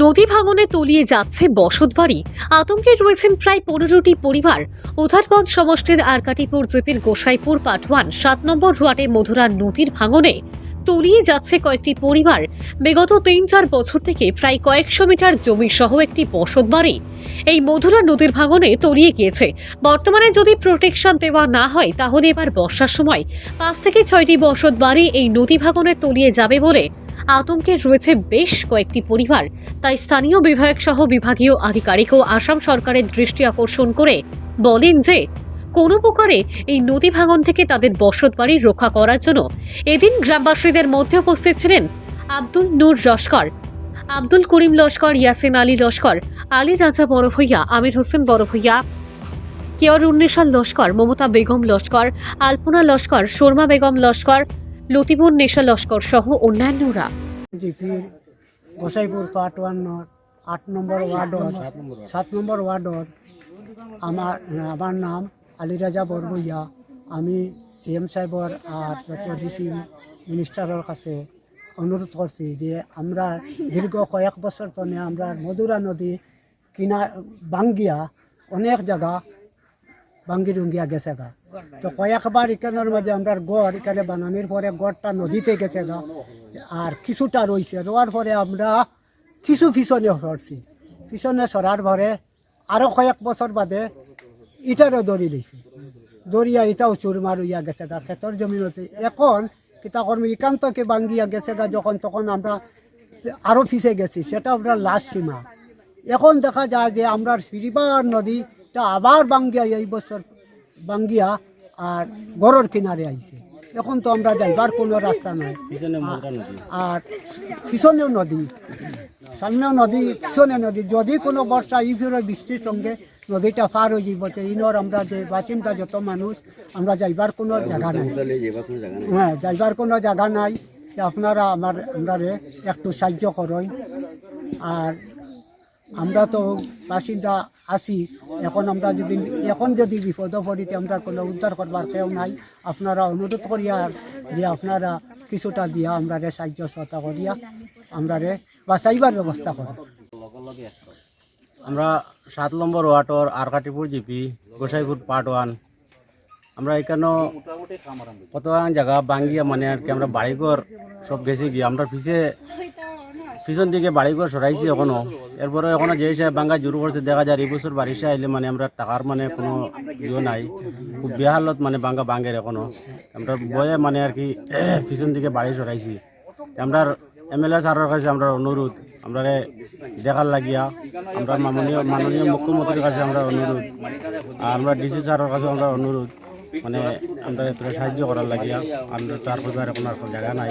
নদী ভাঙনে তলিয়ে যাচ্ছে বসতবাড়ি। আতঙ্কে রয়েছেন প্রায় 15টি পরিবার। উধারগঞ্জ সমষ্টির আরকাটিপুর জিপির গোসাইপুর পাটওয়ান 7 নম্বর ওয়ার্ডে মধুরা নদীর ভাঙনে তলিয়ে যাচ্ছে কয়েকটি পরিবার। বিগত 3-4 বছর থেকে প্রায় কয়েকশো মিটার জমি সহ একটি বসতবাড়ি এই মধুরা নদীর ভাঙনে তলিয়ে গিয়েছে। বর্তমানে যদি প্রোটেকশন দেওয়া না হয় তাহলে এবার বর্ষার সময় 5 থেকে 6টি বসতবাড়ি এই নদী ভাঙনে তলিয়ে যাবে বলে আতঙ্কে রয়েছে বেশ কয়েকটি পরিবার। তাই স্থানীয় বিধায়ক সহ বিভাগীয় আধিকারিক ও আসাম সরকারের দৃষ্টি আকর্ষণ করে বলেন যে কোনো প্রকারে এই নদী ভাঙন থেকে তাদের বসতবাড়ি রক্ষা করার জন্য এদিন গ্রামবাসীদের মধ্যে উপস্থিত ছিলেন আব্দুল নূর লস্কর, আব্দুল করিম লস্কর, ইয়াসিন আলী লস্কর, আলী রাজা বড় ভূঁইয়া, আমির হোসেন বড় ভূঁইয়া, কেয়র উন্নেশা লস্কর, মমতা বেগম লস্কর, আলপনা লস্কর, শর্মা বেগম লস্কর, লতিবুন নেশা লস্কর সহ অন্যান্যরা। জিপির গোসাইপুর পাটওয়ান 8 নম্বর ওয়ার্ডর 7 নম্বর ওয়ার্ডর আমার নাম আলী রাজা বরবইয়া। আমি সিএম সাহেবর আর ডিসি মিনিস্টারের কাছে অনুরোধ করছি যে আমরা দীর্ঘ কয়েক বছর তনে আমরা মধুরা নদী কিনা বাঙ্গিয়া অনেক জায়গা বাঙ্গি রুঙ্গিয়া গেছে গা। তো কয়েকবার এখানের মাঝে আমরা গড় এখানে বানানোর পরে গড়টা নদীতে গেছে গা, আর কিছুটা রয়েছে। রোয়ার পরে আমরা কিছু পিছনে সরছি, পিছনে সরার পরে আরও কয়েক বছর বাদে ইটারও দড়ি দিয়েছি, দড়িয়া ইটাও চুরমার হইয়া গেছে গা ক্ষেতর জমিনতে। এখন কিতা কর্ম একান্তকে বাঙ্গিয়া গেছে গা যখন, তখন আমরা আরও পিছিয়ে গেছি, সেটা আমরা লাস্ট সীমা। এখন দেখা যায় যে আমরা সিরিবার নদীটা আবার বাঙ্গিয়া এই বছর বাঙ্গিয়া আর গড়ের কিনারে আইছে। এখন তো আমরা যাইবার কোনো রাস্তা নাই, আর পিছনেও নদী, সামনেও নদী, পিছনে নদী। যদি কোনো বর্ষা এই ফিরে বৃষ্টির সঙ্গে নদীটা পার হয়ে যাব, তো ইনর আমরা যে বাসিন্দা যত মানুষ আমরা যাইবার কোনো জায়গা নাই। হ্যাঁ, যাইবার কোনো জায়গা নাই। আপনারা আমরা একটু সাহায্য করেন। আর আমরা তো বাসিন্দা আছি, এখন যদি বিপদ পড়িতে আমরা কোনো উদ্ধার করবার কেউ নাই। আপনারা অনুরোধ করিয়া যে আপনারা কিছুটা দিয়া আমরা সাহায্য সহায়তা করিয়া আমরা বাঁচাইবার ব্যবস্থা করেন। আমরা 7 নম্বর ওয়ার্ডর আরকাটিপুর জিপি গোসাইপুর পাটওয়ান। আমরা এখানে কত জায়গা বাঙ্গিয়া মানে আর কি আমরা বাড়িঘর সব গেছি গিয়ে আমরা পিছন দিকে বাড়িঘর সরাইছি এখনো। এরপরে এখনো যে হিসাবে বাঙ্গা জুরু করছে দেখা যায় এই বছর বারিশা আইলে মানে আমরা টাকার মানে কোনো ইয়ে নাই, খুব বেহালত মানে বাঙ্গা বাঙ্গের এখনো। আমরা বয়ে মানে আর কি পিছন দিকে বাড়ি সরাইছি। আমরা এমএলএ স্যারের কাছে আমরা অনুরোধ, আমরা দেখার লাগিয়া আমরা মাননীয় মুখ্যমন্ত্রীর কাছে আমরা অনুরোধ, আর আমরা ডিসি স্যারের কাছে আমরা অনুরোধ, মানে আমরা সাহায্য করার লাগিয়া। আমরা তার কোনো জায়গা নাই।